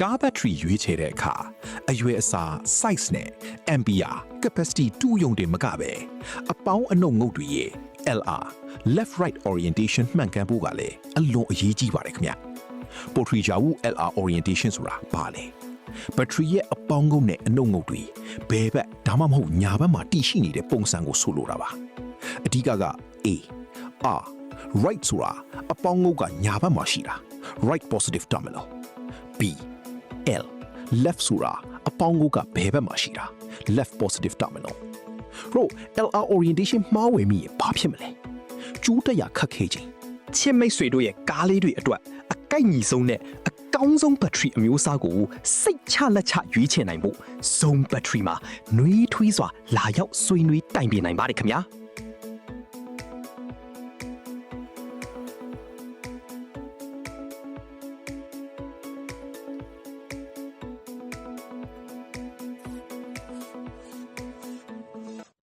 ကားဘက်ထရီရွေးချယ်တဲ့အခါအရွယ်အစား size နဲ့ ampere capacity တူယုံတင်မကပဲအပေါင်းအနှုတ်ငုတ်တွေရဲ့ LR left right orientation မှန်ကန်ဖို့ကလည်းအလွန်အရေးကြီးပါတယ်ခင်ဗျပိုထရီဂျာဝူ LR orientation ဆိုတာဘာလဲဘက်ထရီရဲ့အပေါင်းငုတ်နဲ့အနှုတ်ငုတ်တွေဘယ်ဘက်ဒါမှမဟုတ်ညာဘက်မှာတည်ရှိနေတဲ့ပုံစံကိုဆိုလိုတာပါအဓိကက A R right ဆိုတာအပေါင်းငုတ်ကညာဘက်မှာရှိတာ right positive terminal B L left ဆိုတာအပေါင်းငုတ်ကဘယ်ဘက်မှာရှိတာ left positive terminal ရို့ LR orientation မှားဝယ်မိရင်ဘာဖြစ်မလဲကျူးတရခက်ခဲခြင်း ချစ်မိတ်ဆွေတို့ရဲ့ကားလေးတွေအတွက်အကိုက်ညီဆုံးနဲ့အကောင်းဆုံးဘက်ထရီအမျိုးအစားကိုစိတ်ချလက်ချရွေးချယ်နိုင်ဖို့ Zone Battery မှာနှွေးထွေးစွာလာရောက်ဆွေးနွေးတိုင်ပင်နိုင်ပါတယ်ခင်ဗျာ